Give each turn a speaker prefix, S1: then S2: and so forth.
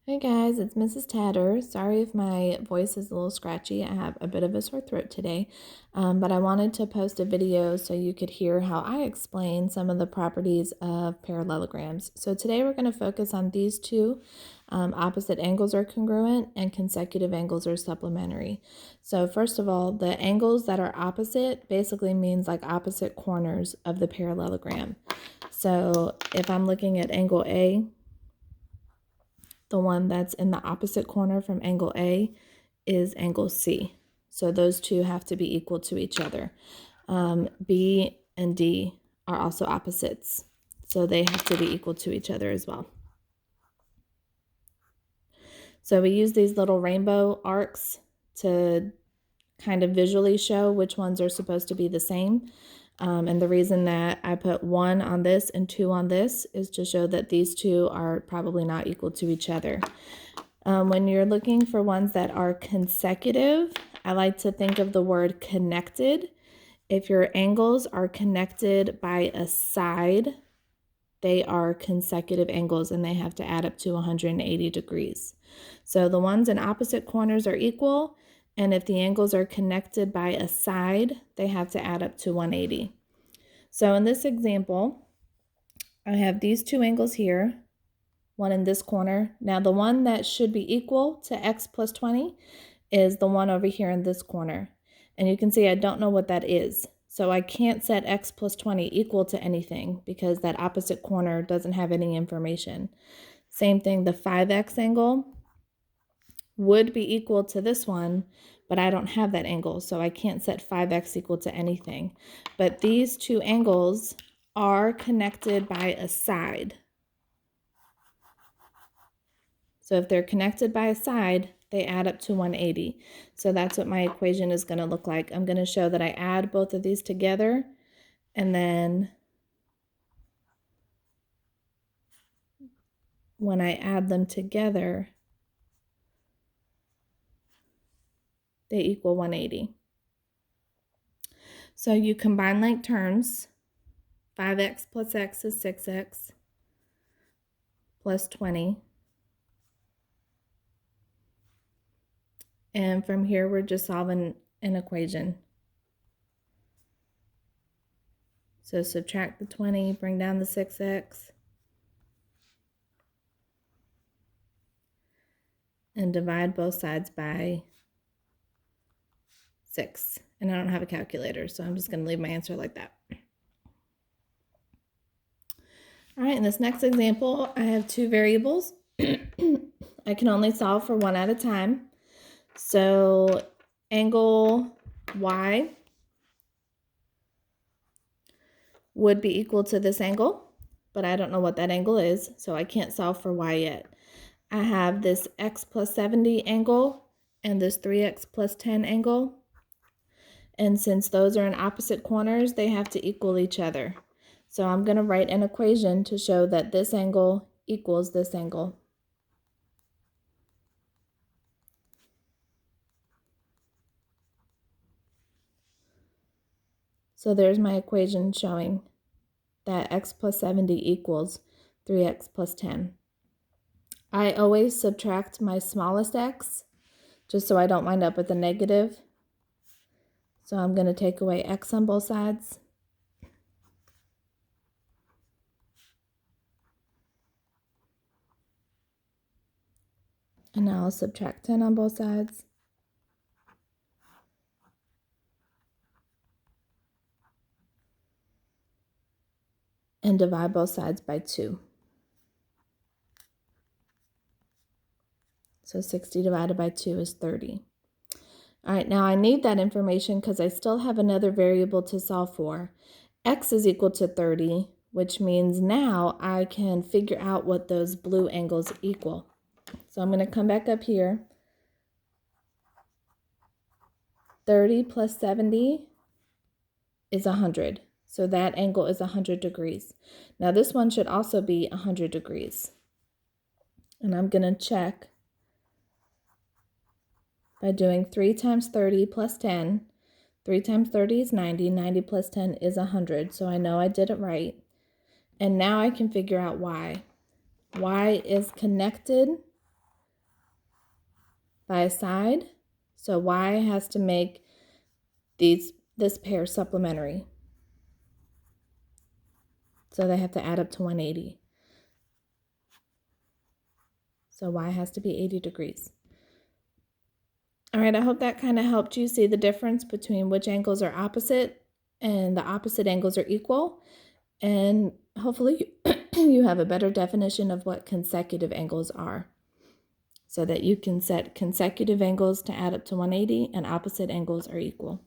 S1: Hey guys, it's Mrs. Tatter. Sorry if my voice is a little scratchy. I have a bit of a sore throat today, but I wanted to post a video so you could hear how I explain some of the properties of parallelograms. So today we're going to focus on these two. Opposite angles are congruent and consecutive angles are supplementary. So first of all, the angles that are opposite basically means like opposite corners of the parallelogram. So if I'm looking at angle A, the one that's in the opposite corner from angle A is angle C. So those two have to be equal to each other. B and D are also opposites. So they have to be equal to each other as well. So we use these little rainbow arcs to kind of visually show which ones are supposed to be the same. And the reason that I put 1 on this and 2 on this is to show that these two are probably not equal to each other. When you're looking for ones that are consecutive, I like to think of the word connected. If your angles are connected by a side, they are consecutive angles and they have to add up to 180 degrees. So the ones in opposite corners are equal, and if the angles are connected by a side, they have to add up to 180. So in this example, I have these two angles here, one in this corner. Now the one that should be equal to x plus 20 is the one over here in this corner. And you can see I don't know what that is. So I can't set x plus 20 equal to anything because that opposite corner doesn't have any information. Same thing, the 5x angle would be equal to this one, but I don't have that angle, so I can't set 5x equal to anything. But these two angles are connected by a side. So if they're connected by a side, they add up to 180. So that's what my equation is going to look like. I'm going to show that I add both of these together, and then when I add them together, they equal 180. So you combine like terms. 5x plus x is 6x plus 20. And from here, we're just solving an equation. So subtract the 20, bring down the 6x, and divide both sides by 6. And I don't have a calculator, so I'm just going to leave my answer like that. All right, in this next example, I have two variables. I can only solve for one at a time. So angle y would be equal to this angle, but I don't know what that angle is, so I can't solve for y yet. I have this x plus 70 angle and this 3x plus 10 angle. And since those are in opposite corners, they have to equal each other. So I'm going to write an equation to show that this angle equals this angle. So there's my equation showing that x plus 70 equals 3x plus 10. I always subtract my smallest x just so I don't wind up with a negative. So I'm going to take away x on both sides. And now I'll subtract 10 on both sides. And divide both sides by 2. So 60 divided by 2 is 30. All right, now I need that information because I still have another variable to solve for. X is equal to 30, which means now I can figure out what those blue angles equal. So I'm going to come back up here. 30 plus 70 is 100. So that angle is 100 degrees. Now this one should also be 100 degrees. And I'm going to check by doing 3 times 30 plus 10. 3 times 30 is 90. 90 plus 10 is 100. So I know I did it right. And now I can figure out y. Y is connected by a side. So y has to make this pair supplementary. So they have to add up to 180. So y has to be 80 degrees. All right, I hope that kind of helped you see the difference between which angles are opposite and the opposite angles are equal. And hopefully you have a better definition of what consecutive angles are, so that you can set consecutive angles to add up to 180 and opposite angles are equal.